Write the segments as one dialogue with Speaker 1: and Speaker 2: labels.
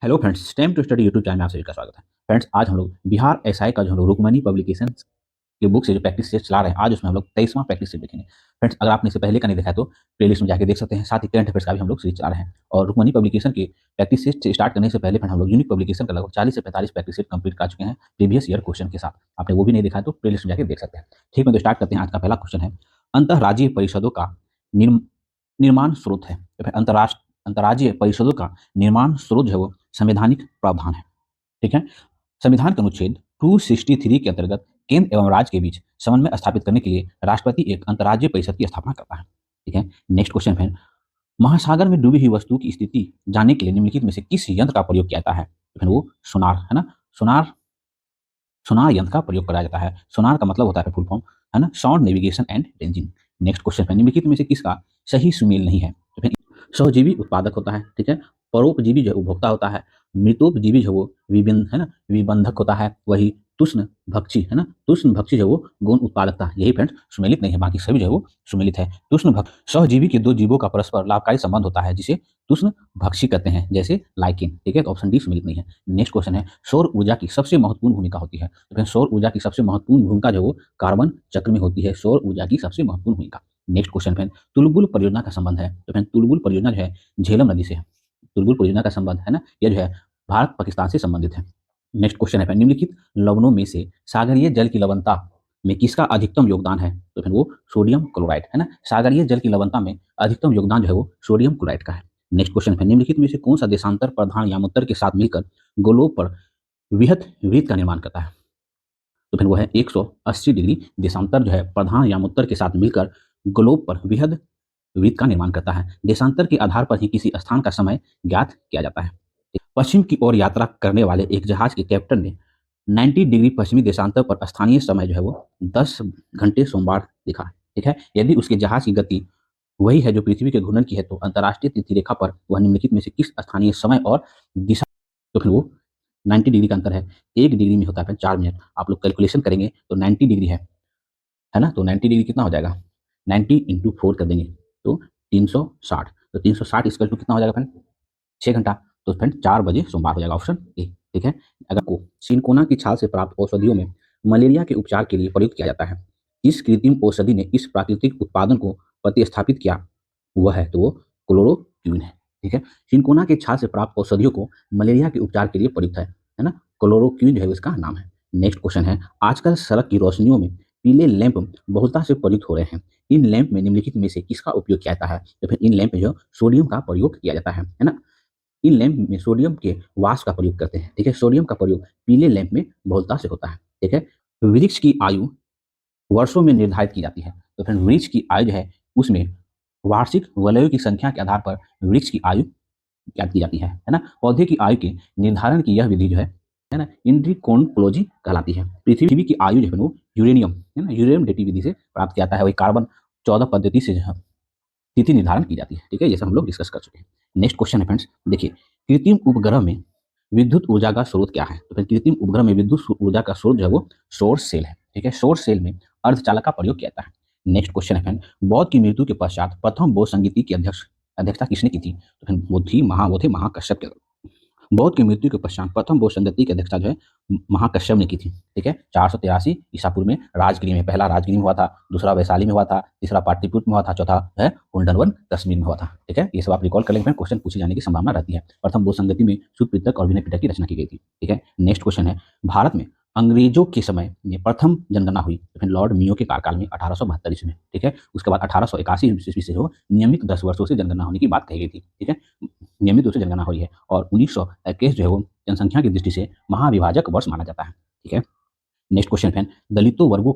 Speaker 1: Hello friends, stem to study YouTube channel में आप सभी का स्वागत है। फ्रेंड्स, आज हम लोग बिहार एसआई का जो हम लोग रुकमनी पब्लिकेशन की बुक से जो प्रैक्टिस सेट चला रहे हैं, आज उसमें हम लोग 23वां प्रैक्टिस सेट देखेंगे। फ्रेंड्स, अगर आपने इससे पहले का नहीं देखा है तो प्लेलिस्ट में जाकर देख सकते हैं। साथ ही करंट अफेयर्स का भी हम लोग सीरीज चला रहे हैं। और रुकमनी पब्लिकेशन की प्रैक्टिस सेट से स्टार्ट करने से पहले फ्रेंड हम लोग यूनिक पब्लिकेशन का लगभग 40 से 45 प्रैक्टिस सेट कंप्लीट कर चुके हैं प्रीवियस ईयर क्वेश्चन के साथ। आपने वो भी नहीं देखा है तो प्लेलिस्ट में जाकर देख सकते हैं। ठीक है, तो स्टार्ट करते हैं। आज का पहला क्वेश्चन है, अंतर्राज्यीय परिषदों का निर्माण स्रोत है। तो फिर अंतर्राज्यीय परिषदों का निर्माण स्रोत जो है वो संवैधानिक प्रावधान है। ठीक है, संविधान के अनुच्छेद 263 के अंतर्गत केंद्र एवं राज्य के बीच समन्वय स्थापित करने के लिए राष्ट्रपति एक अंतर्राज्यीय परिषद की स्थापना करता है। ठीक है, नेक्स्ट क्वेश्चन है, महासागर में डूबी हुई वस्तु की स्थिति जानने के लिए निम्नलिखित में से किस यंत्र का प्रयोग किया जाता है? तो फिर वो सोनार है ना। सोनार सोनार यंत्र का प्रयोग करा जाता है। सोनार का मतलब होता है फुल फॉर्म है ना, sound navigation and ranging. Next question है, निम्नलिखित में से किसका सही सुमेल नहीं है? तो फिर सहजीवी उत्पादक होता है। ठीक है, परोपजीवी जो है उपभोक्ता होता है। मृतोपजीवी जो वो विबंधक होता है। वही तुष्ण भक्षी है ना, तुष्ण भक्षी जो वो गौण उत्पादकता, यही फ्रेंड्स सुमेलित नहीं है, बाकी सभी जो है वो सुमेलित है। तुष्ण भक्ष सहजीवी के दो जीवों का परस्पर लाभकारी संबंध होता है जिसे तुष्ण भक्षी कहते हैं, जैसे लाइकेन। ठीक है, तो ऑप्शन डी सुमेलित नहीं है। नेक्स्ट क्वेश्चन है, सौर ऊर्जा की सबसे महत्वपूर्ण भूमिका होती है। तो फिर सौर ऊर्जा की सबसे महत्वपूर्ण भूमिका जो वो कार्बन चक्र में होती है। सौर ऊर्जा की सबसे महत्वपूर्ण भूमिका। नेक्स्ट क्वेश्चन है, तुलबुल परियोजना का संबंध है। तो फिर तुलबुल परियोजना जो है झेलम नदी से है। तुलबुल परियोजना का संबंध है ना, यह जो है भारत पाकिस्तान से संबंधित है। नेक्स्ट क्वेश्चन है, निम्नलिखित लवणों में से सागरीय जल की लवणता में किसका अधिकतम योगदान है? तो फिर वो सोडियम क्लोराइड है ना। सागरीय जल की लवणता में अधिकतम योगदान जो है वो सोडियम क्लोराइड का है। नेक्स्ट क्वेश्चन है, निम्नलिखित में से कौन सा देशांतर प्रधान यामोत्तर के साथ मिलकर गोलोब पर वृहत वृत्त का निर्माण करता है? तो फिर वो है 180 डिग्री देशांतर जो है प्रधान यामोत्तर के साथ मिलकर ग्लोब पर वृहद वृत्त का निर्माण करता है। देशांतर के आधार पर ही किसी स्थान का समय ज्ञात किया जाता है। पश्चिम की ओर यात्रा करने वाले एक जहाज के कैप्टन ने 90 डिग्री पश्चिमी देशांतर पर स्थानीय समय जो है वो 10 घंटे सोमवार दिखा। ठीक है, यदि उसके जहाज की गति वही है जो पृथ्वी के घूर्णन की है तो अंतर्राष्ट्रीय तिथि रेखा पर वह निम्नलिखित में से किस स्थानीय समय और दिशा? तो फिर वो 90 डिग्री का अंतर है। 1 डिग्री में होता है 4 मिनट। आप लोग कैलकुलेशन करेंगे तो 90 डिग्री है ना, तो 90 डिग्री कितना हो जाएगा? 90 इंटू 4 कर देंगे तो 360। तो 360 इक्वल टू कितना हो जाएगा फ्रेंड? 6 घंटा। तो फ्रेंड 4 बजे सोमवार हो जाएगा, ऑप्शन ए। ठीक है, अगर को सिनकोना की छाल से प्राप्त औषधियों में मलेरिया के उपचार के लिए प्रयुक्त किया जाता है, इस कृत्रिम औषधि ने इस प्राकृतिक उत्पादन को प्रतिस्थापित किया, वह है तो वो क्लोरोक्विन है। ठीक है, सिनकोना के छाल से प्राप्त औषधियों को मलेरिया के उपचार के लिए प्रयुक्त है ना, क्लोरोक्विन जो है इसका नाम है। नेक्स्ट क्वेश्चन है, आजकल सड़क की रोशनियों में पीले लैंप बहुलता से प्रयुक्त हो रहे हैं। इन लैंप में निम्नलिखित में से किसका उपयोग किया जाता है? तो फिर इन लैंप में जो सोडियम का प्रयोग किया जाता है ना। इन लैंप में सोडियम के वाष्प का प्रयोग करते हैं। ठीक है, सोडियम का प्रयोग पीले लैंप में बहुलता से होता है। ठीक है, वृक्ष की आयु वर्षों में निर्धारित की जाती है। तो फिर वृक्ष की आयु जो है उसमें वार्षिक वलयों की संख्या के आधार पर वृक्ष की आयु ज्ञात की जाती है ना। पौधे की आयु के निर्धारण की यह विधि जो है ना, इंट्रिकोनोलॉजी कहलाती है। पृथ्वी की आयु जो है वो यूरेनियम है ना, यूरेनियम डेटिंग विधि से प्राप्त किया जाता है। वही कार्बन 14 पद्धति से जो है तिथि निर्धारण की जाती है। ठीक है, ये सब हम लोग डिस्कस कर चुके हैं। नेक्स्ट क्वेश्चन है फ्रेंड्स, देखिए, कृत्रिम उपग्रह में विद्युत ऊर्जा का स्रोत क्या है? तो फिर कृत्रिम उपग्रह में विद्युत ऊर्जा का स्रोत जो है वो सौर सेल है। ठीक है, सौर सेल में अर्धचालक का प्रयोग किया जाता है। नेक्स्ट क्वेश्चन है फ्रेंड, बौद्ध की मृत्यु के पश्चात प्रथम बौद्ध संगीति की अध्यक्षता किसने की थी? तो फिर वो थे महाकश्यप के। बौद्ध की मृत्यु के पश्चात प्रथम बौद्ध संगति की अध्यक्षता जो है महाकश्यप ने की थी। ठीक है, 483 ईसा पूर्व में राजगिरी में, पहला राजगिरी में हुआ था, दूसरा वैशाली में हुआ था, तीसरा पाटलिपुत्र में हुआ था, चौथा है कुंडलवन कश्मीर में हुआ था। ठीक है, ये सब आप रिकॉल कर लेंगे, क्वेश्चन पूछे जाने की संभावना रहती है। प्रथम बौद्ध संगति में सूत पिटक और विनय पिटक की रचना की गई थी। ठीक है, नेक्स्ट क्वेश्चन है, भारत में अंग्रेजों के समय में प्रथम जनगणना हुई तो फिर लॉर्ड मियो के कार्यकाल में 1872 ईस्वी में। ठीक है, उसके बाद 1881 ईस्वी से जो नियमित 10 वर्षों से जनगणना होने की बात कही गई थी। ठीक है, नियमित रूप से जनगणना हुई है और 1921 जो है वो जनसंख्या की दृष्टि से महाविभाजक वर्ष माना जाता है। ठीक है, नेक्स्ट क्वेश्चन है, दलित वर्गों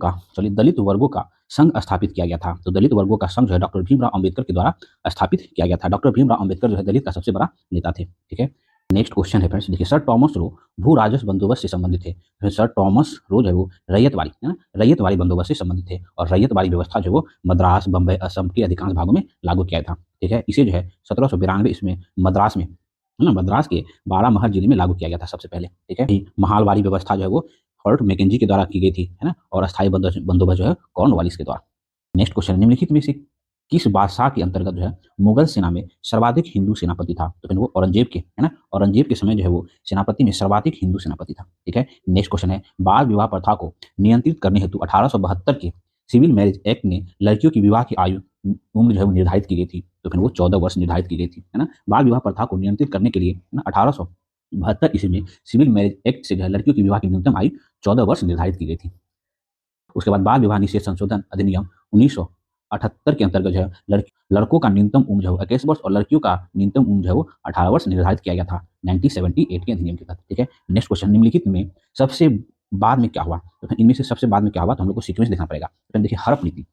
Speaker 1: का संघ स्थापित किया गया था। तो दलित वर्गों का संघ जो है डॉक्टर भीमराव अंबेडकर के द्वारा स्थापित किया गया था। डॉक्टर भीमराव अंबेडकर जो है दलित का सबसे बड़ा नेता थे। ठीक है, नेक्स्ट क्वेश्चन है फ्रेंड्स, देखिए, सर टॉमस रो भू राजस्व बंदोबस्त से संबंधित थे। फिर सर टॉमस रो जो है वो रैयतवाड़ी है ना, रैयतवाड़ी बंदोबस्त से संबंधित थे और रैयतवाड़ी व्यवस्था जो वो मद्रास, बम्बई, असम के अधिकांश भागों में लागू किया था। ठीक है, इसे जो है 1792 इसमें मद्रास में है ना, मद्रास के बारामहर जिले में लागू किया गया था सबसे पहले। ठीक है, महालवाड़ी व्यवस्था जो है वो फोर्ट मैकेंजी के द्वारा की गई थी है ना, और अस्थायी बंदोबस्त जो है कॉर्नवालिस के द्वारा। नेक्स्ट क्वेश्चन, निम्नलिखित में से किस बादशाह के अंतर्गत जो है मुगल सेना में सर्वाधिक हिंदू सेनापति था? तो फिर वो औरंगजेब के, है ना? औरंगजेब के समय जो है वो सेनापति में सर्वाधिक हिंदू सेनापति था। ठीक है, नेक्स्ट क्वेश्चन है, बाल विवाह प्रथा को नियंत्रित करने हेतु 1872 के सिविल मैरिज एक्ट में लड़कियों की विवाह की आयु उम्र जो है वो निर्धारित की गई थी। तो फिर वो 14 वर्ष निर्धारित की गई थी, है ना? बाल विवाह प्रथा को नियंत्रित करने के लिए, है ना, 1872 ईस्वी में सिविल मैरिज एक्ट से जो है लड़कियों की विवाह की न्यूनतम आयु 14 वर्ष निर्धारित की गई थी। उसके बाद बाल विवाह निषेध संशोधन अधिनियम 1978 के अंतर्गत जो है लड़कों का न्यूनतम उम्र जो है 21 वर्ष और लड़कियों का न्यूनतम उम्र जो है वो 18 वर्ष निर्धारित किया गया था 1978 के अधिनियम के तहत। ठीक है, नेक्स्ट क्वेश्चन, निम्नलिखित में सबसे बाद में क्या हुआ? तो इनमें से सबसे बाद में क्या हुआ, तो हम लोग को सीक्वेंस देखना पड़ेगा। तो देखिए, हड़प नीति।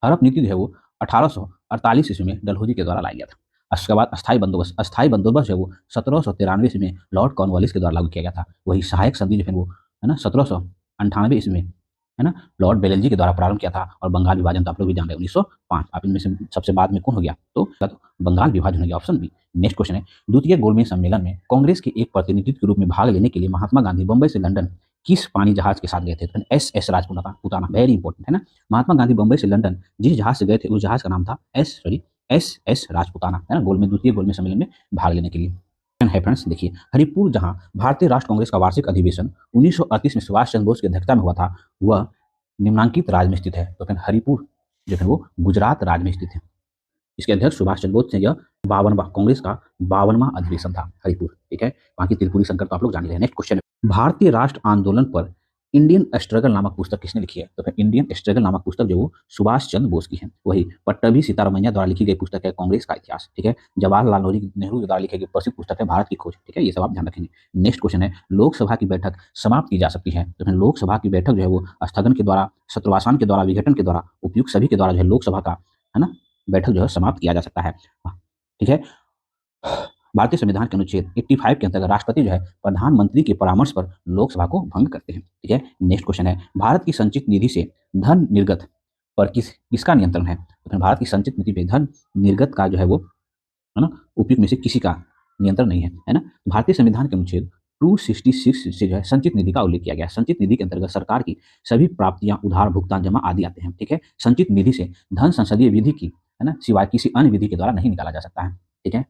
Speaker 1: हड़प नीति जो है वो 1848 ईस्वी में डलहौजी के द्वारा लाया गया था। उसके बाद अस्थायी बंदोबस्त जो है वो 1793 ईस्वी में लॉर्ड कॉर्नवालिस के द्वारा लागू किया गया था। वही सहायक संधि जो है वो, है ना, 1798 ईस्वी में, है ना, लॉर्ड बेलेजी के द्वारा प्रारंभ किया था। और बंगाल विभाजन तो आप लोग भी जान रहे हैं 1905। आप इनमें से सबसे बाद में कौन हो गया? तो बंगाल विभाजन हो गया, ऑप्शन बी। नेक्स्ट क्वेश्चन है, द्वितीय गोलमेज सम्मेलन में कांग्रेस के एक प्रतिनिधित्व के रूप में भाग लेने के लिए महात्मा गांधी बंबई से लंदन किस पानी जहाज के साथ गए थे? एस राजपुताना, वेरी इंपॉर्टेंट, है ना। महात्मा गांधी बंबई से लंदन जिस जहाज से गए थे उस जहाज का नाम था एस राजपुताना, है ना, द्वितीय गोलमेज सम्मेलन में भाग लेने के लिए। है फ्रेंड्स, देखिए, हरिपुर जहां भारतीय राष्ट्र कांग्रेस का वार्षिक अधिवेशन 1938 में सुभाष चंद्र बोस की अध्यक्षता में हुआ था, वह निम्नांकित राज्य में स्थित है। तो फिर हरिपुर जो है वो गुजरात राज्य में स्थित है। इसके अध्यक्ष सुभाष चंद्र बोस थे। यह 52वां कांग्रेस का 52वां अधिवेशन था हरिपुर। ठीक है, बाकी त्रिपुरी संकट तो आप लोग जान रहे हैं। नेक्स्ट क्वेश्चन, भारतीय राष्ट्र आंदोलन पर इंडियन स्ट्रगल नामक पुस्तक किसने लिखी है? तो फिर इंडियन स्ट्रगल नामक पुस्तक जो वो सुभाष चंद्र बोस की है। वही पट्टभी सीतारामैया द्वारा लिखी गई पुस्तक है कांग्रेस का इतिहास। ठीक है, जवाहरलाल नेहरू के द्वारा लिखी गई प्रसिद्ध पुस्तक है भारत की खोज। ठीक है, ये सब आप ध्यान रखेंगे। नेक्स्ट क्वेश्चन है, लोकसभा की बैठक समाप्त की जा सकती है? तो फिर लोकसभा की बैठक जो है वो स्थगन के द्वारा, शत्रुवासान के द्वारा, विघटन के द्वारा, उपयुक्त सभी के द्वारा जो है लोकसभा का, है ना, बैठक जो है समाप्त किया जा सकता है। ठीक है, भारतीय संविधान के अनुच्छेद 85 के अंतर्गत राष्ट्रपति जो है प्रधानमंत्री के परामर्श पर लोकसभा को भंग करते हैं। ठीक है, नेक्स्ट क्वेश्चन है, भारत की संचित निधि से धन निर्गत पर किसका नियंत्रण है? तो फिर भारत की संचित निधि पे धन निर्गत का जो है वो, है ना, उपयुक्त में से किसी का नियंत्रण नहीं है ना। भारतीय संविधान के अनुच्छेद 266 से जो है संचित निधि का उल्लेख किया गया है। संचित निधि के अंतर्गत सरकार की सभी प्राप्तियां, उधार, भुगतान, जमा आदि आते हैं। ठीक है, संचित निधि से धन संसदीय विधि की, है ना, सिवाय किसी अन्य विधि के द्वारा नहीं निकाला जा सकता है। ठीक है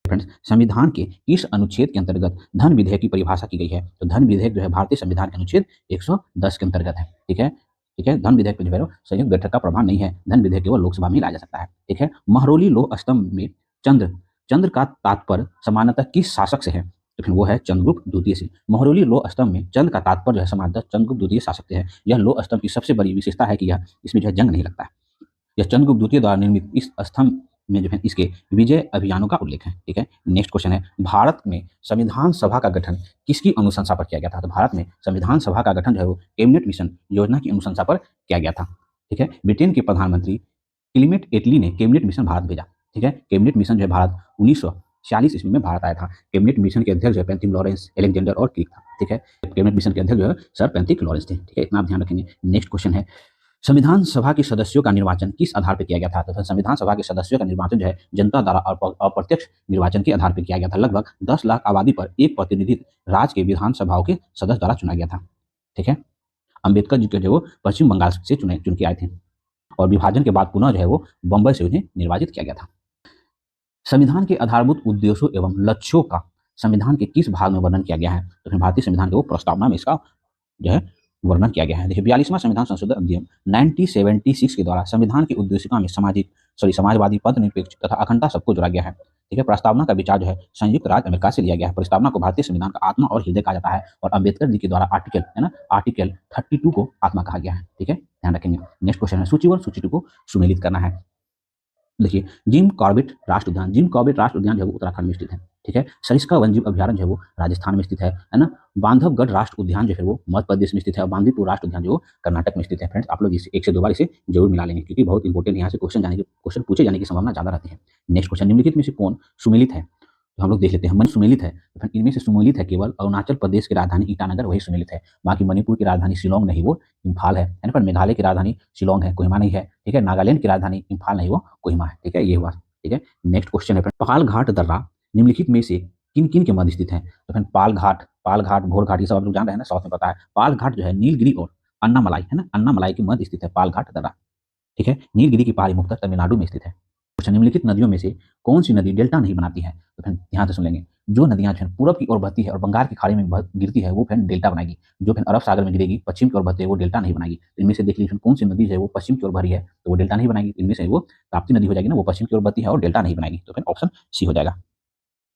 Speaker 1: फ्रेंड्स, संविधान के किस अनुच्छेद के अंतर्गत धन विधेयक की परिभाषा की गई है? तो धन विधेयक जो है भारतीय संविधान के अनुच्छेद 110 के अंतर्गत है। ठीक है, ठीक है, धन विधेयक पर जो है संयुक्त बैठक का प्रभाव नहीं है। धन विधेयक केवल लोकसभा में लाया जा सकता है। ठीक है, महरौली लोह स्तंभ में चंद्र का तात्पर्य समानतः किस शासक से है? तो फिर वो है चंद्रगुप्त द्वितीय से। महरौली लोह स्तंभ में चंद्र का तात्पर्य जो है समानतः चंद्रगुप्त द्वितीय शासक से है। यह लोह स्तंभ की सबसे बड़ी विशेषता है कि यह इसमें जो है जंग नहीं लगता है। यह चंद्रगुप्त द्वितीय द्वारा निर्मित इस स्तंभ में जो है इसके विजय अभियानों का उल्लेख है। ठीक है, नेक्स्ट क्वेश्चन है, भारत में संविधान सभा का गठन किसकी अनुशंसा पर किया गया था? तो भारत में संविधान सभा का गठन जो है वो कैबिनेट मिशन योजना की अनुशंसा पर किया गया था। ठीक है, ब्रिटेन के प्रधानमंत्री क्लीमेंट एटली ने कैबिनेट मिशन भारत भेजा। ठीक है, कैबिनेट मिशन जो है भारत 1946 ईस्वी में भारत आया था। कैबिनेट मिशन के अध्यक्ष जो है पैंथिक लॉरेंस अलेक्जेंडर और क्रिक था। ठीक है, कैबिनेट मिशन के अध्यक्ष जो है सर पैंथिक लॉरेंस थे। ठीक है, इतना आप ध्यान रखेंगे। नेक्स्ट क्वेश्चन है, संविधान सभा के सदस्यों का निर्वाचन किस आधार पर किया गया था? तो संविधान सभा के सदस्यों का निर्वाचन जो है जनता द्वारा अप्रत्यक्ष निर्वाचन के आधार पर किया गया था। लगभग 10 लाख आबादी पर एक प्रतिनिधि राज्य के विधानसभाओं के सदस्य द्वारा चुना गया था। ठीक है, अंबेडकर जी के जो वो पश्चिम बंगाल से चुन के आए थे और विभाजन के बाद पुनः जो है वो बंबई से उन्हें निर्वाचित किया गया था। संविधान के आधारभूत उद्देश्यों एवं लक्ष्यों का संविधान के किस भाग में वर्णन किया गया है? तो फिर भारतीय संविधान के वो प्रस्तावना में इसका जो है वर्णन किया गया है। देखिए, 42वां संविधान संशोधन अधिनियम 1976 के द्वारा संविधान की उद्देशिका में समाजवादी, पद निरपेक्ष तथा अखंडता सबको जोड़ा गया है। ठीक है, प्रस्तावना का विचार जो है संयुक्त राज्य अमेरिका से लिया गया है। प्रस्तावना को भारतीय संविधान का आत्मा और हृदय कहा जाता है और अम्बेडकर जी के द्वारा आर्टिकल 32 को आत्मा कहा गया है। ठीक है, ध्यान रखेंगे। नेक्स्ट क्वेश्चन है, सूची 1 सूची 2 को सुमेलित करना है। देखिए, जिम कॉर्बेट राष्ट्र उद्यान जो है उत्तराखंड में स्थित है। ठीक है, सरिस्का वन्यजीव अभ्यारण्य जो है वो राजस्थान में स्थित है ना। बांधवगढ़ राष्ट्र उद्यान जो है वो मध्य प्रदेश में स्थित है और बांदीपुर राष्ट्र उद्यान जो कर्नाटक में स्थित है। फ्रेंड्स, आप लोग इसे एक से दो बार इसे जरूर मिला लेंगे क्योंकि बहुत इंपॉर्टेंट यहाँ से क्वेश्चन पूछे जाने की संभावना ज्यादा रहती है। नेक्स्ट क्वेश्चन, निम्नलिखित में से कौन सुमेलित है? तो हम लोग देख लेते हैं। मन सुमेलित है, तो फिर इनमें से सुमेलित है केवल अरुणाचल प्रदेश की राजधानी ईटानगर, वही सुमेलित है। बाकी मणिपुर की राजधानी शिलोंग नहीं, वो इम्फाल है ना। पर मेघालय की राजधानी शिलोंग है, कोहिमा नहीं है। ठीक है, नागालैंड की राजधानी इम्फाल नहीं, वो कोहिमा है। ठीक है, ये हुआ। ठीक है, नेक्स्ट क्वेश्चन है, पाल घाट दर्रा निम्नलिखित में से किन किन के मध्य स्थित है? तो फिर पाल घाट, घोर घाट, ये सब आप लोग जान रहे हैं ना, साउथ में पता है। पाल घाट जो है नीलगिरी और अन्नामलाई, है ना, अन्नामलाई के मध्य स्थित है पाल घाट दर्रा। ठीक है। नीलगिरी की पहाड़ी मुख्यतः तमिलनाडु में स्थित है। क्वेश्चन, निम्नलिखित नदियों में से कौन सी नदी डेल्टा नहीं बनाती है? तो फिर ध्यान से सुन लेंगे। जो नदियां जो है पूरब की ओर बहती है और बंगाल की खाड़ी में गिरती है वो फिर डेल्टा बनाएगी। जो फिर अरब सागर में गिरेगी पश्चिम की ओर बहती है वो डेल्टा नहीं बनाएगी। तो इनमें से देख लीजिए कौन सी नदी है वो पश्चिम की ओर बह रही है तो वो डेल्टा नहीं बनाएगी। इनमें से वो ताप्ती नदी हो जाएगी ना, वो पश्चिम की ओर बहती है और डेल्टा नहीं बनाएगी। तो फिर ऑप्शन सी हो जाएगा।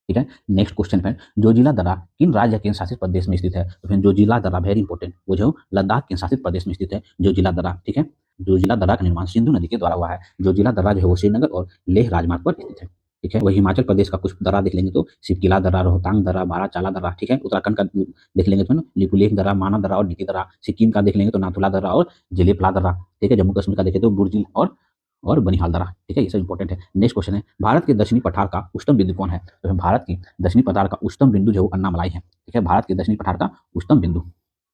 Speaker 1: ठीक है। नेक्स्ट क्वेश्चन है, जोजिला दर्रा किन राज्य या केंद्र शासित प्रदेश में स्थित है? तो फिर जोजिला दर्रा वेरी इंपॉर्टेंट, वो जो लद्दाख केंद्र शासित प्रदेश में स्थित है जोजिला दर्रा। ठीक है। जोजिला दर्रा का निर्माण सिंधु नदी के द्वारा हुआ है। जोजिला दर्रा जो है वो श्रीनगर और लेह राजमार्ग पर स्थित है। ठीक है। वही हिमाचल प्रदेश का कुछ दर्रा देख लेंगे तो सिपकिला दर्रा, रोहतांग दर्रा, बाराचाला दर्रा। ठीक है। उत्तराखंड का देख लेंगे तो लिपुलेख दर्रा, माना दर्रा और नीति दर्रा। सिक्किम का देख लेंगे तो नाथुला दर्रा और जेलेपला दर्रा। ठीक है। जम्मू कश्मीर का देखें तो बुर्जिल और बनिहाल दर्रा। ठीक है। ये सब इंपॉर्टेंट है। नेक्स्ट क्वेश्चन है, भारत के दक्षिणी पठार का उच्चतम बिंदु कौन है? तो भारत की दक्षिणी पठार का उच्चतम बिंदु जो अन्नामलाई है। ठीक है। भारत के दक्षिणी पठार का उच्चतम बिंदु,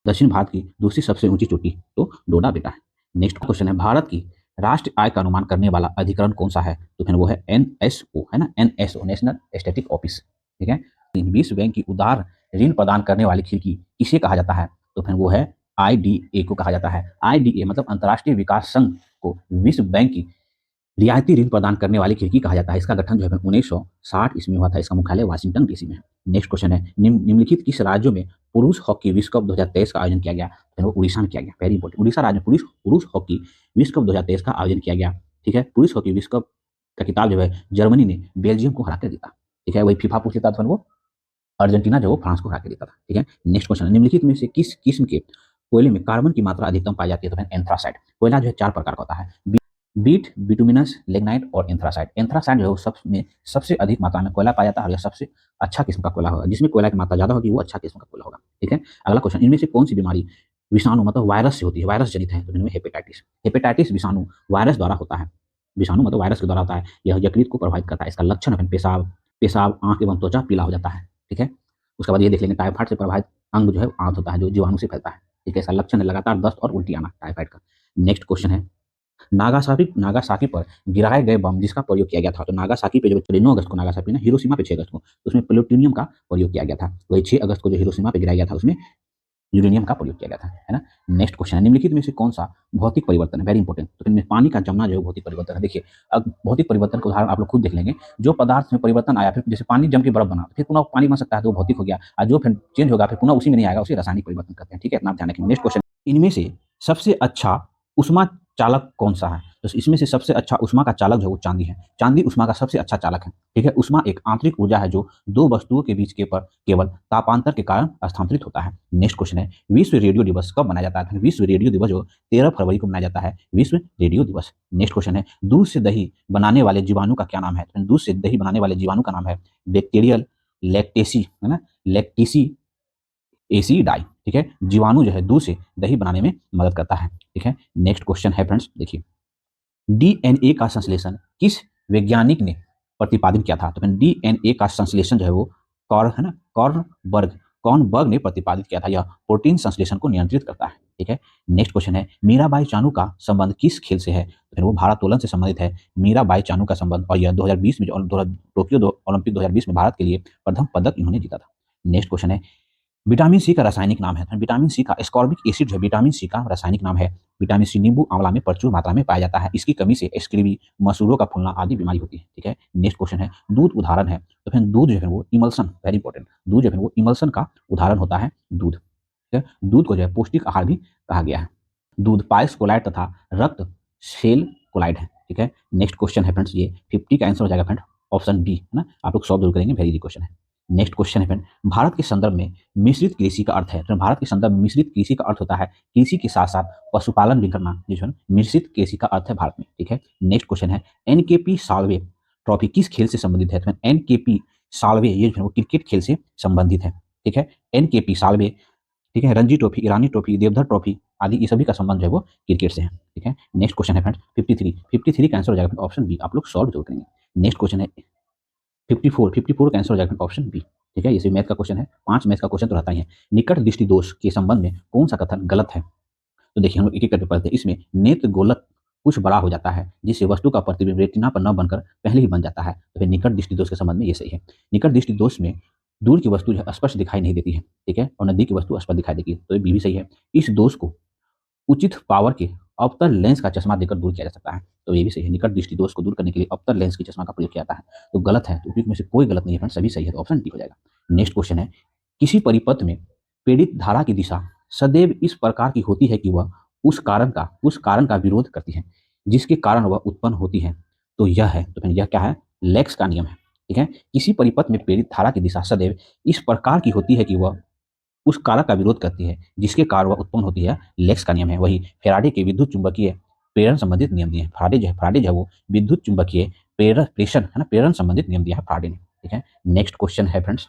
Speaker 1: दक्षिण भारत की दूसरी सबसे ऊंची चोटी तो डोडा बेटा है। नेक्स्ट क्वेश्चन है, भारत की राष्ट्रीय आय का अनुमान करने वाला अधिकरण कौन सा है? तो फिर वो है एनएसओ, है ना, एनएसओ, नेशनल स्टैटिक ऑफिस। ठीक है। विश्व बैंक की उदार ऋण प्रदान करने वाली खिड़की किसे कहा जाता है? तो फिर वो है आईडीए को कहा जाता है। आईडीए मतलब अंतर्राष्ट्रीय विकास संघ को विश्व बैंक की रियायती ऋण प्रदान करने वाली खिड़की कहा जाता है। इसका गठन जो है 1960 ईस्वी में हुआ था। इसका मुख्यालय वाशिंगटन डीसी में है। नेक्स्ट क्वेश्चन है, निम्नलिखित किस राज्यों में पुरुष हॉकी विश्व कप 2023 का आयोजन किया गया? तो वो उड़ीसा में किया गया। वेरी इंपॉर्टेंट, उड़ीसा राज्य में पुरुष हॉकी विश्व कप 2023 का आयोजन किया गया। ठीक है। पुरुष हॉकी विश्व कप का खिताब जो है जर्मनी ने बेल्जियम को हरा कर जीता। ठीक है। वही फीफा पूछ लेता था वो अर्जेंटीना जो वो फ्रांस को हरा के देता था। ठीक है। नेक्स्ट क्वेश्चन, निम्नलिखित में से किस किस्म के कोयले में कार्बन की मात्रा अधिकतम पाई जाती है? तो एंथ्रासाइड। कोयला जो है 4 प्रकार का होता है, बीट, बिटुमिनस, लिग्नाइट और एंथ्रासाइड। एंथ्रासाइड जो है सब में सबसे अधिक मात्रा में कोयला पाया जाता है और यह सबसे अच्छा किस्म का कोयला होगा। जिसमें कोयला की मात्रा ज्यादा होगी वो अच्छा किस्म का कोयला होगा। ठीक है। अगला क्वेश्चन, इनमें से कौन सी बीमारी विषाणु मतलब वायरस से होती है, वायरस जनित है? तो इनमें हेपेटाइटिस। हेपेटाइटिस विषाणु वायरस द्वारा होता है। विषाणु मतलब वायरस के द्वारा होता है। यह यकृत को प्रभावित करता है। इसका लक्षण है पेशाब, आंख एवं त्वचा पीला हो जाता है। ठीक है। उसके बाद ये देख लेंगे, टाइफाइड से प्रभावित अंग जो है आंत होता है जो जीवाणु से फैलता है। ठीक है। इसका लक्षण है लगातार दस्त और उल्टी आना टाइफाइड का। नेक्स्ट क्वेश्चन है, नागासाकी पर गिराए गए बम जिसका प्रयोग किया गया था। तो नागासाकी पे जो 9 अगस्त को नागासाकी ना, हिरोशिमा पे 6 अगस्त को, तो उसमें प्लूटोनियम का प्रयोग किया गया था। वही 6 अगस्त को जो हिरोशिमा पे गिराया गया था उसमें यूरेनियम का प्रयोग किया गया था, है ना। नेक्स्ट क्वेश्चन है, निम्नलिखित में से कौन सा भौतिक परिवर्तन है? Very important. तो इनमें पानी का जमना जो है भौतिक परिवर्तन है। देखिए, अब भौतिक परिवर्तन का उदाहरण आप लोग खुद देख लेंगे। जो पदार्थ में परिवर्तन आया, फिर जैसे पानी जम के बर्फ बना, फिर पुनः पानी बन सकता है तो वो भौतिक हो गया, और जो फिर चेंज होगा फिर पुनः उसी में नहीं आएगा, उसे रासायनिक परिवर्तन करते हैं। ठीक है, इतना ध्यान रखेंगे। नेक्स्ट क्वेश्चन, इनमें से सबसे अच्छा उष्मा चालक कौन सा है? तो इसमें से सबसे अच्छा उष्मा का चालक जो है वो चांदी है। चांदी उष्मा का सबसे अच्छा चालक है। ठीक है। उष्मा एक आंतरिक ऊर्जा है जो दो वस्तुओं के बीच के पर केवल तापांतर के कारण स्थानांतरित होता है। नेक्स्ट क्वेश्चन है, विश्व रेडियो दिवस कब मनाया जाता है? विश्व रेडियो दिवस जो 13 फरवरी को मनाया जाता है, विश्व रेडियो दिवस। नेक्स्ट क्वेश्चन है, दूध से दही बनाने वाले जीवाणु का क्या नाम है? दूध से दही बनाने वाले जीवाणु का नाम है बैक्टीरियल लैक्टेसी, है ना, लैक्टेसी एसिडाई। ठीक है। जीवाणु जो है दूध से दही बनाने में मदद करता है। ठीक है। नेक्स्ट क्वेश्चन है फ्रेंड्स, देखिए, डीएनए का संश्लेषण किस वैज्ञानिक ने प्रतिपादित किया था? तो डीएनए का संश्लेषण जो है वो कॉर्नबर्ग ने प्रतिपादित किया था। यह प्रोटीन संश्लेषण को नियंत्रित करता है। ठीक है। नेक्स्ट क्वेश्चन है, मीराबाई चानू का संबंध किस खेल से है? तो फिर वो भारोत्तोलन से संबंधित है मीराबाई चानू का संबंध, और यह 2020 में टोक्यो ओलंपिक 2020 में भारत के लिए प्रथम पदक इन्होंने जीता था। नेक्स्ट क्वेश्चन है, विटामिन सी का रासायनिक नाम है? विटामिन सी का एस्कॉर्बिक एसिड जो है विटामिन सी का रासायनिक नाम है। विटामिन सी नींबू आंवला में प्रचुर मात्रा में पाया जाता है। इसकी कमी से स्क्रीवी, मसूरों का फूलना आदि बीमारी होती है। ठीक है। नेक्स्ट क्वेश्चन है, दूध उदाहरण है? तो फिर दूध जो है वो इमल्सन, वेरी इंपॉर्टेंट, दूध जो है वो इमल्सन का उदाहरण होता है दूध। ठीक है। दूध को जो है पौष्टिक आहार भी कहा गया है। दूध पायस कोलाइड तथा रक्त सेल कोलाइड है। ठीक है। नेक्स्ट क्वेश्चन है फ्रेंड्स, ये 50 का आंसर हो जाएगा फ्रेंड, ऑप्शन बी, है ना। आप लोग सॉल्व जरूर करेंगे, वेरी इजी क्वेश्चन है। नेक्स्ट क्वेश्चन है फ्रेंड, भारत के संदर्भ में मिश्रित कृषि का अर्थ है? तो भारत के संदर्भ में मिश्रित कृषि का अर्थ होता है कृषि के साथ साथ पशुपालन भी करना, जो है मिश्रित कृषि का अर्थ है भारत में। ठीक है। नेक्स्ट क्वेश्चन है, एनकेपी साल्वे ट्रॉफी किस खेल से संबंधित है? तो एनकेपी साल्वे ये जो है वो क्रिकेट खेल से संबंधित है। ठीक है। एनकेपी साल्वे, ठीक है, रणजी ट्रॉफी, ईरानी ट्रॉफी, देवधर ट्रॉफी आदि ये सभी का संबंध जो है वो क्रिकेट से है। ठीक है। नेक्स्ट क्वेश्चन है फ्रेंड्स 53 का आंसर हो जाएगा ऑप्शन बी, आप लोग सॉल्व जरूर करेंगे। नेक्स्ट क्वेश्चन है 54 का आंसर हो जाएगा ऑप्शन बी। ठीक है। ये मैथ का क्वेश्चन है, 5 मैथ का क्वेश्चन तो रहता ही है। निकट दृष्टि दोष के संबंध में कौन सा कथन गलत है? तो देखिए, हम लोग एक एक करके पढ़ते हैं। इसमें नेत्र गोलक कुछ बड़ा हो जाता है जिससे वस्तु का प्रतिबिंब रेटिना पर न बनकर पहले ही बन जाता है। तो फिर निकट दृष्टि दोष के संबंध में ये सही है। निकट दृष्टि दोष में दूर की वस्तु जो है स्पष्ट दिखाई नहीं देती है। ठीक है। और नजदीक की वस्तु स्पष्ट दिखाई देती है, तो ये बी भी सही है। इस दोष को उचित पावर के अवतर लेंस का चश्मा देकर दूर किया जा सकता है। तो ये भी सही है, निकट दृष्टि दोष को दूर करने के लिए अवतर लेंस के चश्मा का प्रयोग किया जाता है। तो गलत है, तो उपयुक्त में से कोई गलत नहीं है फ्रेंड्स, सभी सही है, तो ऑप्शन डी हो जाएगा। नेक्स्ट क्वेश्चन है, किसी परिपथ में प्रेरित धारा की दिशा सदैव इस प्रकार की होती है कि वह उस कारण का विरोध करती है जिसके कारण वह उत्पन्न होती है। तो यह है, तो फिर यह क्या है, लेक्स का नियम है। ठीक है, किसी परिपथ में प्रेरित धारा की दिशा सदैव इस प्रकार की होती है कि वह उस कारक का विरोध करती है जिसके कारण वह उत्पन्न होती है, लेक्स का नियम है। वही फैराडे के विद्युत चुंबकीय प्रेरण संबंधित नियम दिए हैं। फैराडे जो है वो विद्युत चुंबकीय प्रेरण संबंधित नियम दिया है फैराडे ने। ठीक है, नेक्स्ट क्वेश्चन है फ्रेंड्स,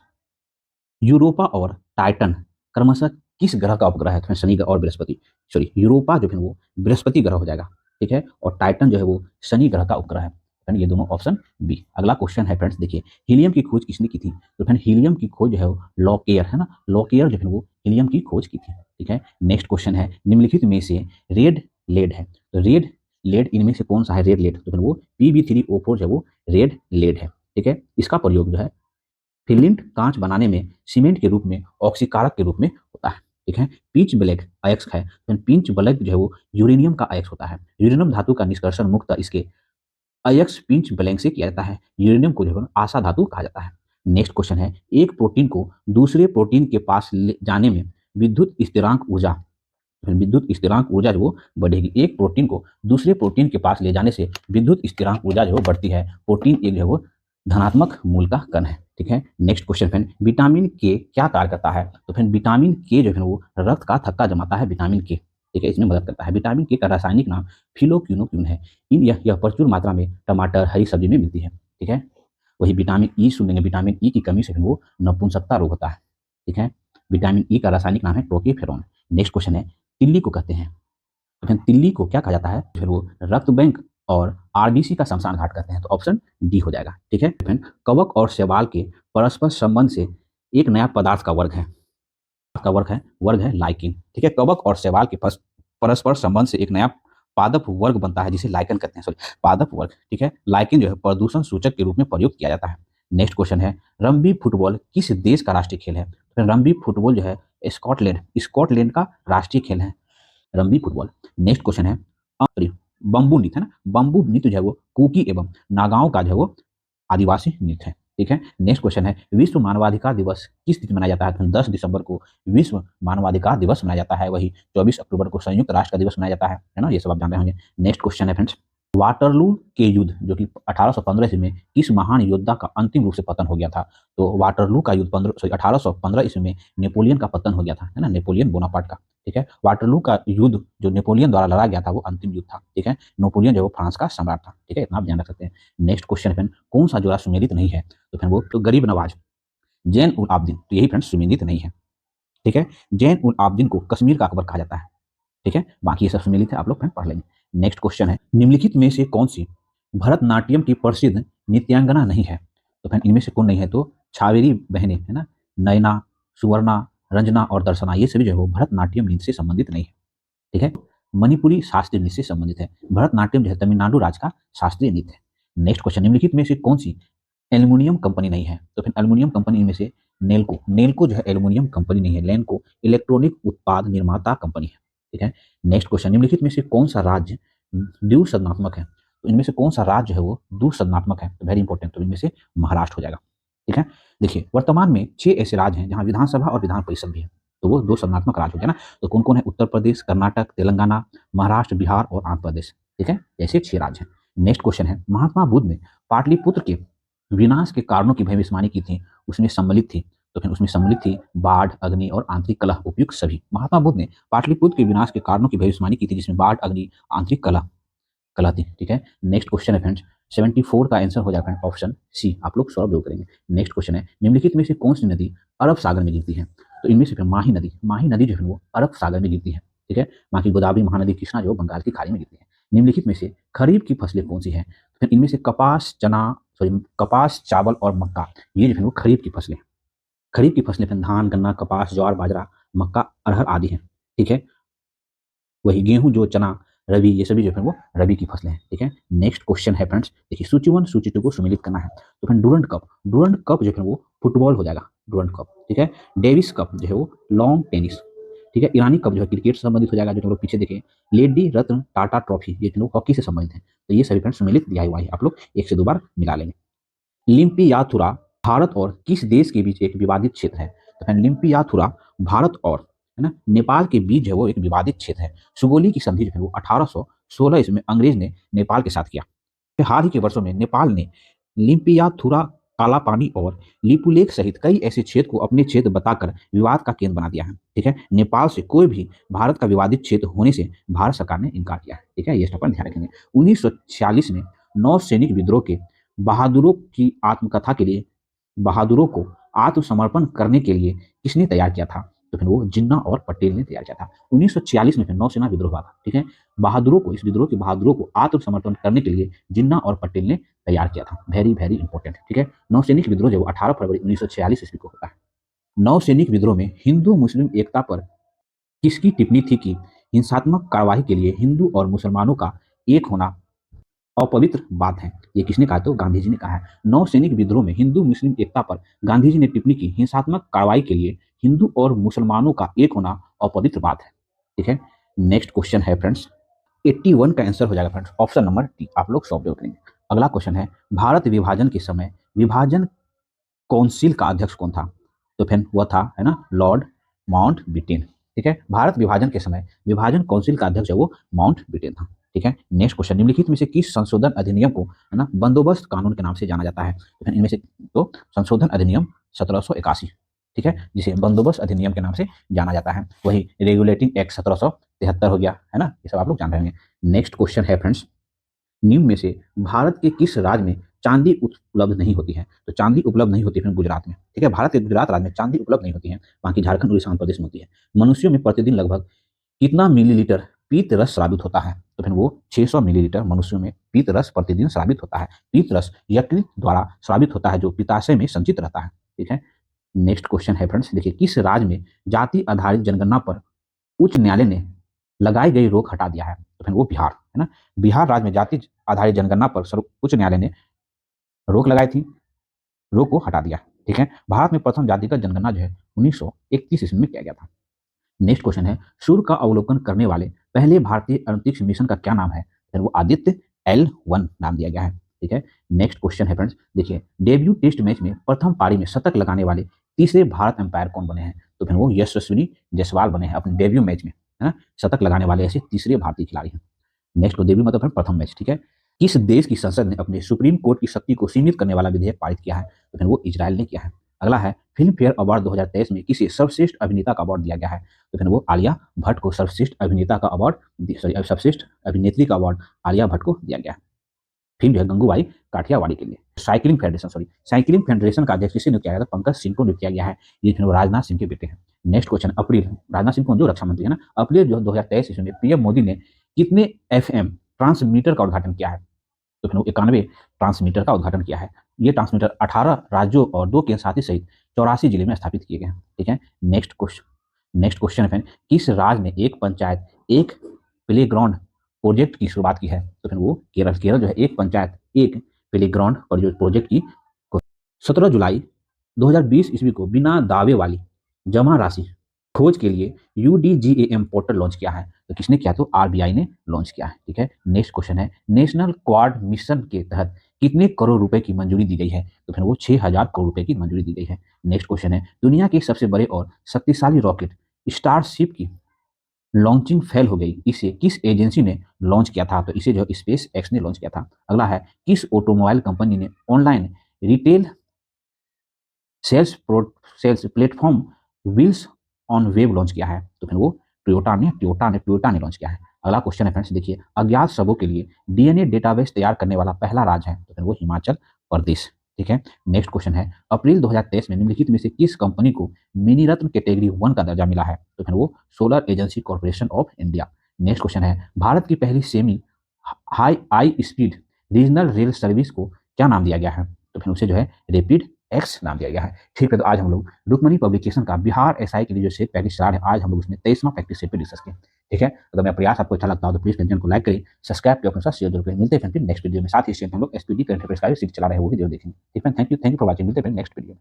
Speaker 1: यूरोपा और टाइटन क्रमशः किस ग्रह का उपग्रह है? तो शनि और बृहस्पति, सॉरी यूरोपा जो है वो बृहस्पति ग्रह हो जाएगा। ठीक है, और टाइटन जो है वो शनि ग्रह का उपग्रह है। फ्रेंड ये दोनों ऑप्शन बी। अगला क्वेश्चन है फ्रेंड्स, देखिए हीलियम की खोज किसने की थी? तो फ्रेंड हीलियम की खोज जो है वो लॉकेयर है ना, लॉकेयर जो है वो हीलियम की खोज की थी। ठीक है, नेक्स्ट क्वेश्चन है, निम्नलिखित में से रेड लेड है, तो रेड लेड इनमें से कौन सा है रेड लेड? तो फिर वो Pb3O4 जो है वो रेड लेड है। ठीक है, इसका प्रयोग जो है फिलिंट कांच बनाने में सीमेंट के रूप में ऑक्सीकारक के रूप में होता है। ठीक है, पिंच ब्लैक अयस्क है, तो पिंच ब्लैक जो है वो यूरेनियम का अयस्क होता है। यूरेनियम धातु का निष्कर्षण मुक्त इसके अयस्क पिंच ब्लैंक से किया जाता है। यूरेनियम को जो है आशा धातु कहा जाता है। नेक्स्ट क्वेश्चन है, एक प्रोटीन को दूसरे प्रोटीन के पास ले जाने में विद्युत स्थिरांक ऊर्जा जो वो बढ़ेगी। एक प्रोटीन को दूसरे प्रोटीन के पास ले जाने से विद्युत स्थिरांक ऊर्जा जो बढ़ती है। प्रोटीन एक जो है वो धनात्मक मूल का कण है। ठीक है, नेक्स्ट क्वेश्चन फ्रेंड, विटामिन के क्या कार्य करता है? तो फ्रेंड विटामिन के जो है वो रक्त का थक्का जमाता है, विटामिन के। ठीक है, इसमें मदद करता है। विटामिन के का रासायनिक नाम फिलोक्विनोक्विन है। यह प्रचुर मात्रा में टमाटर हरी सब्जी में मिलती है। ठीक है, वही विटामिन ई सुनेंगे, विटामिन ई की कमी से वो नपुंसकता रोग होता है। ठीक है, विटामिन ई का रासायनिक नाम है टोकोफेरोन। नेक्स्ट क्वेश्चन है, तिल्ली को कहते हैं, तो फिर तिल्ली को क्या कहा जाता है? फिर वो रक्त बैंक और आरबीसी का शमशान घाट कहते हैं। तो ऑप्शन डी हो जाएगा। ठीक है, फिर कवक और शैवाल के परस्पर संबंध से एक नया पदार्थ का वर्ग है लाइकिन। ठीक है, कवक और शैवाल के परस्पर संबंध से एक नया पादप वर्ग बनता है जिसे लाइकन कहते हैं, सॉरी पादप वर्ग। ठीक है, लाइकिन जो है प्रदूषण सूचक के रूप में प्रयोग किया जाता है। नेक्स्ट क्वेश्चन है, रग्बी फुटबॉल किस देश का राष्ट्रीय खेल है? तो रग्बी फुटबॉल जो है स्कॉटलैंड का राष्ट्रीय खेल है, रग्बी फुटबॉल। नेक्स्ट क्वेश्चन है, बम्बू नृत्य है ना, बम्बू नृत्य जो है वो कुकी एवं नागाओं का जो है वो आदिवासी नृत्य है। ठीक है, नेक्स्ट क्वेश्चन है, विश्व मानवाधिकार दिवस किस तिथि मनाया जाता है? तो 10 दिसंबर को विश्व मानवाधिकार दिवस मनाया जाता है। वही 24 अक्टूबर को संयुक्त राष्ट्र का दिवस मनाया जाता है ना, ये सब आप जान रहे होंगे। नेक्स्ट क्वेश्चन है फ्रेंड्स, वाटरलू के युद्ध जो कि 1815 ईस्वी में किस महान योद्धा का अंतिम रूप से पतन हो गया था? तो वाटरलू का युद्ध 1815 ईस्वी में नेपोलियन का पतन हो गया था, है ना, नेपोलियन बोनापार्ट का। ठीक है, वाटरलू का युद्ध जो नेपोलियन द्वारा लड़ा गया था वो अंतिम युद्ध था। ठीक है, नेपोलियन जो वो फ्रांस का सम्राट था। ठीक है, इतना आप ध्यान रख सकते हैं। नेक्स्ट क्वेश्चन है, कौन सा जोड़ा सुमेलित नहीं है? तो फिर वो तो गरीब नवाज जैन उल आब्दीन, तो यही फ्रेंड्स सुमेलित नहीं है। ठीक है, जैन उल आब्दीन को कश्मीर का अकबर कहा जाता है। ठीक है, बाकी ये सब सुमेलित है, आप लोग पढ़ लेंगे। नेक्स्ट क्वेश्चन है, निम्नलिखित में से कौन सी भरतनाट्यम की प्रसिद्ध नृत्यांगना नहीं है? तो फिर इनमें से कौन नहीं है? तो छावेरी बहनें है ना, नयना, सुवर्णा, रंजना और दर्शना, ये सभी जो है वो भरतनाट्यम नृत्य से संबंधित नहीं है। ठीक है, मणिपुरी शास्त्रीय नृत्य से संबंधित है। भरतनाट्यम जो है तमिलनाडु राज्य का शास्त्रीय नृत्य है। नेक्स्ट क्वेश्चन, निम्नलिखित में से कौन सी एल्युमिनियम कंपनी नहीं है? तो फिर एल्युमिनियम कंपनी में से नेल्को जो है एल्युमिनियम कंपनी नहीं है। लेनको इलेक्ट्रॉनिक उत्पाद निर्माता कंपनी है। ठीक है, नेक्स्ट क्वेश्चन, निम्नलिखित में से कौन सा राज्य द्विसदनात्मक है? तो इनमें से कौन सा राज्य है वो द्विसदनात्मक है? तो वेरी इंपॉर्टेंट, तो इनमें से महाराष्ट्र हो जाएगा। ठीक है, देखिए वर्तमान में 6 ऐसे राज्य हैं जहां विधानसभा और विधान परिषद भी है, तो वो दो संज्ञात्मक राज्य हो गया ना। तो कौन कौन है? उत्तर प्रदेश, कर्नाटक, तेलंगाना, महाराष्ट्र, बिहार और आंध्र प्रदेश। ठीक है, ऐसे 6 राज्य हैं। नेक्स्ट क्वेश्चन है, महात्मा बुद्ध ने पाटलिपुत्र के विनाश के कारणों की भविष्यवाणी की थी, उसमें सम्मिलित थी। तो फिर उसमें सम्मिलित थी बाढ़, अग्नि और आंतरिक कलह, उपयुक्त सभी। महात्मा बुद्ध ने पाटलिपुत्र के विनाश के कारणों की भविष्यवाणी की थी, जिसमें बाढ़, अग्नि, आंतरिक कलह कहलाती है। ठीक है, नेक्स्ट क्वेश्चन है फ्रेंड्स, 74 का आंसर हो जाएगा ऑप्शन सी। आप लोग सॉल्व करेंगे। नेक्स्ट क्वेश्चन है, निम्नलिखित में से कौन सी नदी अरब सागर में गिरती है? तो इनमें से फिर माही नदी जो है वो अरब सागर में गिरती है। ठीक है, बाकी गोदावरी, महानदी, कृष्णा जो बंगाल की खाड़ी में गिरती है। निम्नलिखित में से खरीफ की फसलें कौन सी है? फिर इनमें से कपास, चावल और मक्का, ये जो है वो खरीफ की फसलें। खरीफ की फसलें फिर धान, गन्ना, कपास, ज्वार, बाजरा, मक्का, अरहर आदि हैं। ठीक है, वही गेहूं, जो चना, रवि, ये सभी जो है वो रवि की फसलें हैं। ठीक है, नेक्स्ट क्वेश्चन है फ्रेंड्स, देखिए सूची 1 सूची 2 को सम्मिलित करना है। तो फिर डूरंड कप जो है वो फुटबॉल हो जाएगा, डूरंड कप। ठीक है, डेविस कप जो है वो लॉन टेनिस। ठीक है। ईरानी कप जो है क्रिकेट से संबंधित हो जाएगा, जो तुम लोग पीछे देखें। लेडी रत्न टाटा ट्रॉफी, ये तुम लोग हॉकी से संबंधित है। तो ये सभी फ्रेंड्स सम्मिलित दिया हुआ है, आप लोग एक से दो बार मिला लेंगे। लिम्पियाथुरा भारत और किस देश के बीच एक विवादित क्षेत्र है? तो फ्रेंड लिम्पियाथुरा भारत और है ना नेपाल के बीच है वो एक विवादित क्षेत्र है। सुगोली की संधि जो है वो 1816 इसमें अंग्रेज ने नेपाल के साथ किया। फिर हाल ही के वर्षों में नेपाल ने लिम्पियाथुरा, कालापानी और लिपुलेख सहित कई ऐसे क्षेत्र को अपने क्षेत्र बताकर विवाद का केंद्र बना दिया है। ठीक है। नेपाल से कोई भी भारत का विवादित क्षेत्र होने से भारत सरकार ने इनकार किया है। ठीक है, ये अपन ध्यान रखेंगे। 1946 में नौ सैनिक विद्रोह के बहादुरों की आत्मकथा के लिए, बहादुरों को आत्मसमर्पण करने के लिए किसने तैयार किया था? तो फिर वो जिन्ना और पटेल ने तैयार किया था। 1946 में फिर नौसेना विद्रोह हुआ था। ठीक है। बहादुरों को, इस विद्रोह के बहादुरों को आत्मसमर्पण करने के लिए जिन्ना और पटेल ने तैयार किया था। Very very important. ठीक है। नौसैनिक विद्रोह जो 18 फरवरी 1946 ईस्वी को होता है। नौसैनिक विद्रोह में हिंदू मुस्लिम एकता पर किसकी टिप्पणी थी कि हिंसात्मक कार्रवाई के लिए हिंदू और मुसलमानों का एक होना अपवित्र बात है? ये किसने कहा? तो गांधी जी ने कहा है। नौसैनिक विद्रोह में हिंदू मुस्लिम एकता पर गांधी जी ने टिप्पणी की, हिंसात्मक कार्रवाई के लिए हिंदू और मुसलमानों का एक होना अपवित्र बात है। ठीक है। नेक्स्ट क्वेश्चन है फ्रेंड्स, 81 का आंसर हो जाएगा फ्रेंड्स, ऑप्शन नंबर डी। आप लोग सॉल्व करेंगे। अगला क्वेश्चन है, भारत विभाजन के समय विभाजन काउंसिल का अध्यक्ष कौन था? तो फिर वह था, है ना, लॉर्ड माउंटबेटन। ठीक है। भारत विभाजन के समय विभाजन काउंसिल का अध्यक्ष है वो माउंटबेटन था। ठीक है। नेक्स्ट क्वेश्चन, निम्नलिखित में से किस संशोधन अधिनियम को, है ना, बंदोबस्त कानून के नाम से जाना जाता है? तो फिर इनमें से तो संशोधन अधिनियम 1781, ठीक है, जिसे बंदोबस्त अधिनियम के नाम से जाना जाता है। वही रेगुलेटिंग एक्ट 1773 हो गया, है ना, ये सब आप लोग जान रहे होंगे। नेक्स्ट क्वेश्चन है फ्रेंड्स, निम्न में से भारत के किस राज्य में चांदी उपलब्ध नहीं होती है? तो चांदी उपलब्ध नहीं होती है गुजरात में। ठीक है। भारत के गुजरात राज्य में चांदी उपलब्ध नहीं होती है, बाकी झारखंड उड़ीसा आंध्र प्रदेश में होती है। मनुष्यों में प्रतिदिन लगभग कितना मिलीलीटर पीत रस स्रावित होता है? तो फिर वो 600 मिलीलीटर मनुष्यों में पीत रस प्रतिदिन स्रावित होता है। पीत रस यकृत द्वारा स्रावित होता है, जो पित्ताशय में संचित रहता है। ठीक है। नेक्स्ट क्वेश्चन है फ्रेंड्स, देखिए, किस राज्य में जाति आधारित जनगणना पर उच्च न्यायालय ने लगाई गई रोक हटा दिया है? तो फिर वो बिहार, है ना। बिहार राज्य में जाति आधारित जनगणना पर उच्च न्यायालय ने रोक लगाई थी, रोक को हटा दिया। ठीक है। भारत में प्रथम जातिगत जनगणना जो है 1931 ईस्वी में किया गया था। नेक्स्ट क्वेश्चन है, सूर्य का अवलोकन करने वाले पहले भारतीय अंतरिक्ष मिशन का क्या नाम है? फिर वो आदित्य L1 नाम दिया गया है। ठीक है। नेक्स्ट क्वेश्चन है फ्रेंड्स, देखिए, डेब्यू टेस्ट मैच में प्रथम पारी में शतक लगाने वाले तीसरे भारत अंपायर कौन बने हैं? तो फिर वो यशस्विनी जायसवाल बने हैं अपने डेब्यू मैच में, है ना, शतक लगाने वाले ऐसे तीसरे भारतीय खिलाड़ी हैं। नेक्स्ट को डेब्यू मतलब प्रथम मैच। ठीक है। किस देश की संसद ने अपने सुप्रीम कोर्ट की शक्ति को सीमित करने वाला विधेयक पारित किया है? तो फिर वो इजराइल ने किया है। अगला है, फिल्म फेयर अवार्ड 2023 में किसे सर्वश्रेष्ठ अभिनेता का अवार्ड दिया गया है? तो फिर वो आलिया भट्ट को सर्वश्रेष्ठ अभिनेता का अवार्ड, सॉरी, सर्वश्रेष्ठ अभिनेत्री का अवार्ड आलिया भट्ट को दिया गया है। फिल्म जो है गंगूबाई काठियावाड़ी के लिए। साइकिलिंग फेडरेशन का अध्यक्ष किसे नियुक्त किया गया था? पंकज सिंह को नियुक्त किया गया है। ये जो राजनाथ सिंह के बेटे हैं। नेक्स्ट क्वेश्चन, अप्रैल, राजनाथ सिंह को जो रक्षा मंत्री है ना, अप्रैल जो 2023 ईस्वी में पीएम मोदी ने कितने FM ट्रांसमीटर का उद्घाटन किया है? तो फिर 91 ट्रांसमीटर का उद्घाटन किया है। ये ट्रांसमीटर 18 राज्यों और 2 केंद्र शासित सहित 84 जिले में स्थापित किए गए हैं। ठीक है। नेक्स्ट क्वेश्चन है, किस राज्य ने एक पंचायत एक प्लेग्राउंड प्रोजेक्ट की शुरुआत की है? तो फिर वो केरल जो है एक पंचायत एक प्लेग्राउंड प्रोजेक्ट की 17 जुलाई 2020 ईस्वी को बिना दावे वाली जमा राशि खोज के लिए UDGAM पोर्टल लॉन्च किया है। तो किसने किया? तो RBI ने लॉन्च किया है। ठीक है। नेक्स्ट क्वेश्चन है, नेशनल क्वाड मिशन के तहत कितने करोड़ रुपए की मंजूरी दी गई है? तो फिर वो 6000 करोड़ रुपए की मंजूरी दी गई है। नेक्स्ट क्वेश्चन है, दुनिया के सबसे बड़े और शक्तिशाली रॉकेट स्टारशिप की लॉन्चिंग फेल हो गई, इसे किस एजेंसी ने लॉन्च किया था? तो इसे जो स्पेस एक्स ने लॉन्च किया था। अगला है, किस ऑटोमोबाइल कंपनी ने online retail sales platform Wheels on Web launch किया है? तो फिर वो टोयोटा ने लॉन्च किया है। अगला क्वेश्चन है फ्रेंड्स, देखिए, अज्ञात शवों के लिए DNA डेटाबेस तैयार करने वाला पहला राज्य है? तो फिर वो हिमाचल प्रदेश। ठीक है। नेक्स्ट क्वेश्चन है, अप्रैल 2023 में निम्नलिखित में से किस कंपनी को मिनी रत्न कैटेगरी 1 का दर्जा मिला है? तो फिर वो solar agency corporation of India. Next question है, भारत की पहली semi high speed regional rail service को क्या नाम दिया गया है? तो फिर उसे जो है रैपिड एक्स नाम दिया गया है। ठीक है। तो आज हम लोग रुक्मणी पब्लिकेशन का बिहार SI के लिए जो सेट प्रैक्टिस चार्ट है, आज हम लोग उसमें 23वां प्रैक्टिस सेट पे डिस्कस किया। ठीक है। अगर मेरा प्रयास आपको अच्छा लगता हो तो प्लीज चैनल को लाइक करें, सब्सक्राइब करें, अपने साथ शेयर जरूर करें। मिलते हैं फिर नेक्स्ट वीडियो में। साथ ही हम लोग SPD करंट अफेयर्स का सीरीज चला रहे हैं, वो भी जरूर देखेंगे। ठीक है। Thank you for watching. मिलते हैं नेक्स्ट वीडियो में।